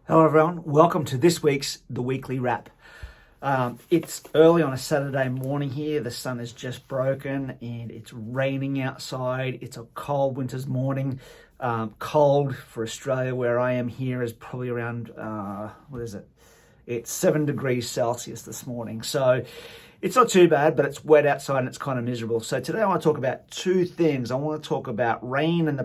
Hello everyone, welcome to this week's The Weekly Wrap. It's early on a Saturday morning here, the sun has just broken and it's raining outside. It's a cold winter's morning, cold for Australia. Where I am here is probably around, It's 7 degrees Celsius this morning. So it's not too bad, but it's wet outside and it's kind of miserable. So today I want to talk about two things. I want to talk about rain and the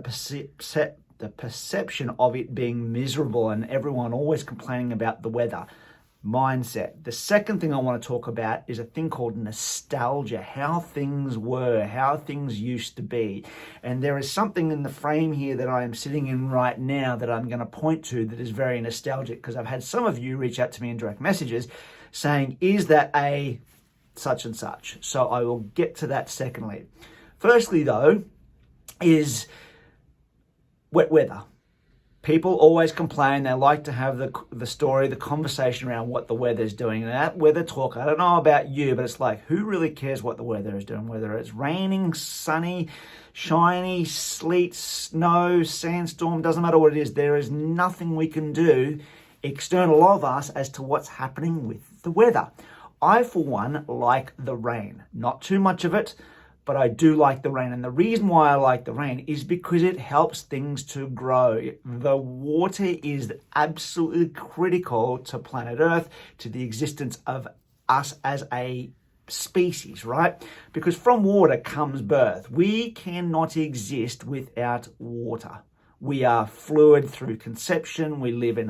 perception of it being miserable and everyone always complaining about the weather mindset. The second thing I want to talk about is a thing called nostalgia, how things were, how things used to be. And there is something in the frame here that I am sitting in right now that I'm going to point to that is very nostalgic, because I've had some of you reach out to me in direct messages saying, is that a such and such? So I will get to that secondly. Firstly though, is wet weather. People always complain. They like to have the story, the conversation around what the weather's doing. And that weather talk, I don't know about you, but it's like, who really cares what the weather is doing? Whether it's raining, sunny, shiny, sleet, snow, sandstorm, doesn't matter what it is. There is nothing we can do external of us as to what's happening with the weather. I, for one, like the rain. Not too much of it, but I do like the rain. And the reason why I like the rain is because it helps things to grow. The water is absolutely critical to planet Earth, to the existence of us as a species, right? Because from water comes birth. We cannot exist without water. We are fluid through conception. We live in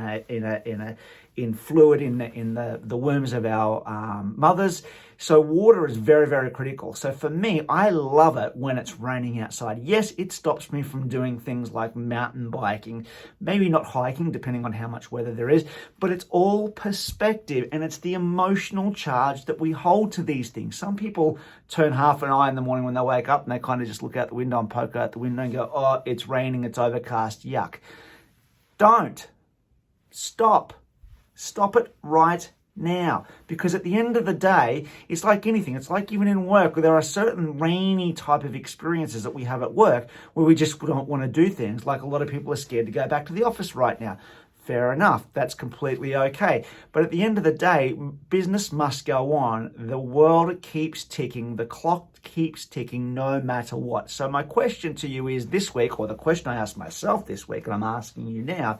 fluid in the wombs of our mothers. So water is very, very critical. So for me, I love it when it's raining outside. Yes, it stops me from doing things like mountain biking, maybe not hiking, depending on how much weather there is, but it's all perspective and it's the emotional charge that we hold to these things. Some people turn half an eye in the morning when they wake up and they kind of just look out the window and poke out the window and go, oh, it's raining, it's overcast, yuck. Don't. Stop it right now, because at the end of the day, it's like anything. It's like even in work, where there are certain rainy type of experiences that we have at work where we just don't want to do things. Like a lot of people are scared to go back to the office right now. Fair enough. That's completely okay. But at the end of the day, business must go on. The world keeps ticking. The clock keeps ticking no matter what. So my question to you is this week, or the question I asked myself this week, and I'm asking you now,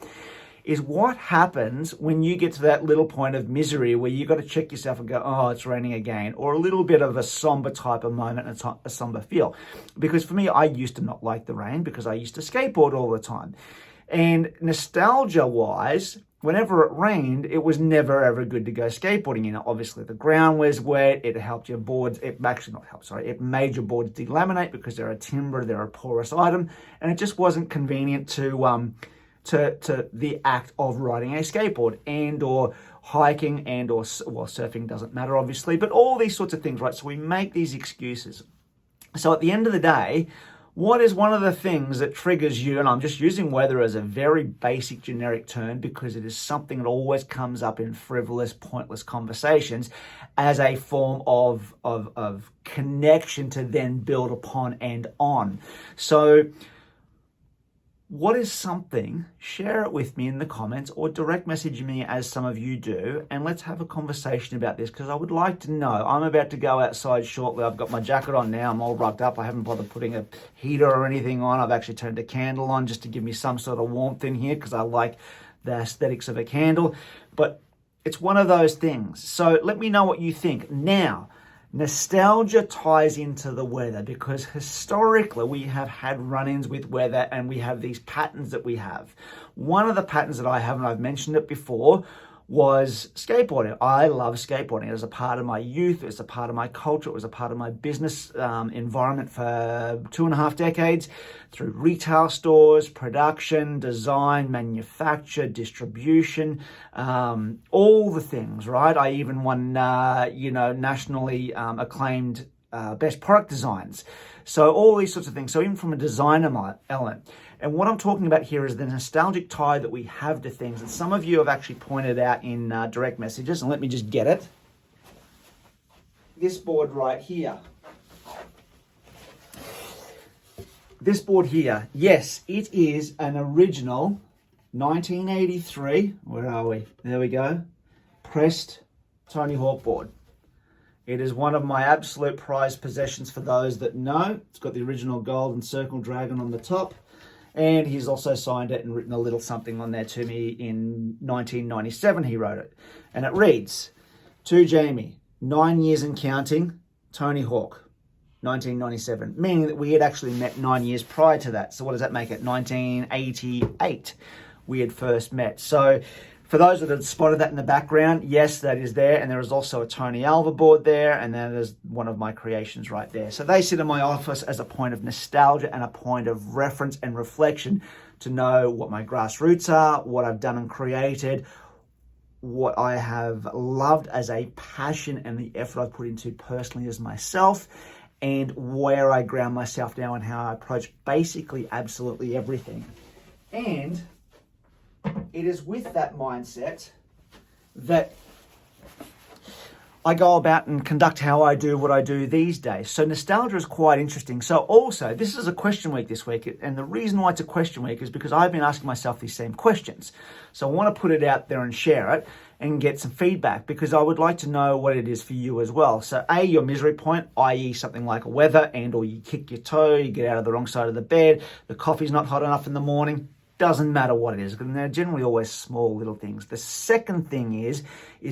is what happens when you get to that little point of misery where you got to check yourself and go, oh, it's raining again, or a little bit of a somber type of moment and a somber feel. Because for me, I used to not like the rain because I used to skateboard all the time. And nostalgia-wise, whenever it rained, it was never ever good to go skateboarding. You know, obviously the ground was wet. It helped your boards. It made your boards delaminate because they're a timber, they're a porous item, and it just wasn't convenient to the act of riding a skateboard and or hiking and or surfing. Doesn't matter, obviously, but all these sorts of things, right? So we make these excuses. So at the end of the day, what is one of the things that triggers you? And I'm just using weather as a very basic generic term because it is something that always comes up in frivolous, pointless conversations as a form of connection to then build upon and on. So what is something? Share it with me in the comments or direct message me as some of you do, and let's have a conversation about this, because I would like to know. I'm about to go outside shortly. I've got my jacket on now. I'm all rugged up. I haven't bothered putting a heater or anything on. I've actually turned a candle on just to give me some sort of warmth in here because I like the aesthetics of a candle. But it's one of those things. So let me know what you think. Now, nostalgia ties into the weather because historically we have had run-ins with weather and we have these patterns that we have. One of the patterns that I have, and I've mentioned it before, was skateboarding. I love skateboarding. It was a part of my youth. It was a part of my culture. It was a part of my business environment for 2.5 decades, through retail stores, production, design, manufacture, distribution, all the things, right? I even won, nationally acclaimed best product designs. So all these sorts of things. So even from a designer element. And what I'm talking about here is the nostalgic tie that we have to things. And some of you have actually pointed out in direct messages, and let me just get it. This board right here. This board here, yes, it is an original 1983, where are we? There we go. Pressed Tony Hawk board. It is one of my absolute prized possessions for those that know. It's got the original golden circle dragon on the top. And he's also signed it and written a little something on there to me in 1997. He wrote it. And it reads, to Jamie, 9 years and counting, Tony Hawk, 1997. Meaning that we had actually met 9 years prior to that. So what does that make it? 1988 we had first met. So for those that had spotted that in the background, yes, that is there. And there is also a Tony Alva board there. And then there's one of my creations right there. So they sit in my office as a point of nostalgia and a point of reference and reflection to know what my grassroots are, what I've done and created, what I have loved as a passion and the effort I've put into personally as myself, and where I ground myself now and how I approach basically absolutely everything. And it is with that mindset that I go about and conduct how I do what I do these days. So nostalgia is quite interesting. So also, this is a question week this week. And the reason why it's a question week is because I've been asking myself these same questions. So I want to put it out there and share it and get some feedback, because I would like to know what it is for you as well. So A, your misery point, i.e. something like weather, and or you kick your toe, you get out of the wrong side of the bed, the coffee's not hot enough in the morning. Doesn't matter what it is, because they're generally always small little things. The second thing is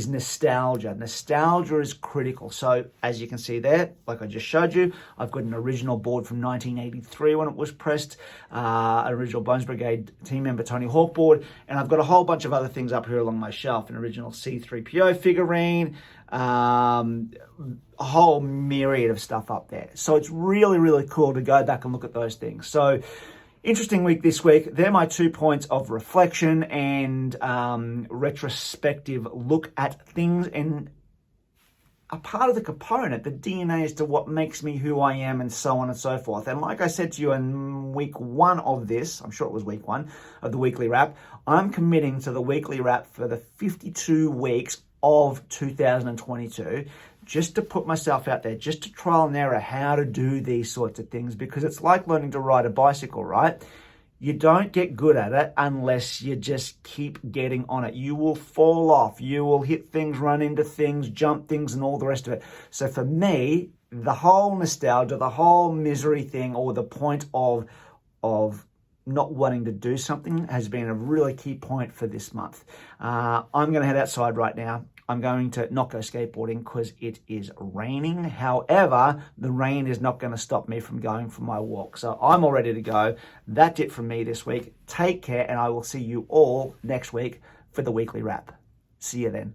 nostalgia. Nostalgia is critical. So as you can see there, like I just showed you, I've got an original board from 1983 when it was pressed, original Bones Brigade team member Tony Hawk board, and I've got a whole bunch of other things up here along my shelf, an original C-3PO figurine, a whole myriad of stuff up there. So it's really, really cool to go back and look at those things. So interesting week this week. They're my 2 points of reflection and retrospective look at things, and a part of the component, the DNA as to what makes me who I am, and so on and so forth. And like I said to you in week one of this, I'm sure it was week one of the weekly wrap, I'm committing to the weekly wrap for the 52 weeks of 2022. Just to put myself out there, just to trial and error how to do these sorts of things, because it's like learning to ride a bicycle, right? You don't get good at it unless you just keep getting on it. You will fall off, you will hit things, run into things, jump things, and all the rest of it. So for me, the whole nostalgia, the whole misery thing, or the point of not wanting to do something has been a really key point for this month. I'm going to head outside right now. I'm going to not go skateboarding because it is raining. However, the rain is not going to stop me from going for my walk. So I'm all ready to go. That's it from me this week. Take care, and I will see you all next week for the weekly wrap. See you then.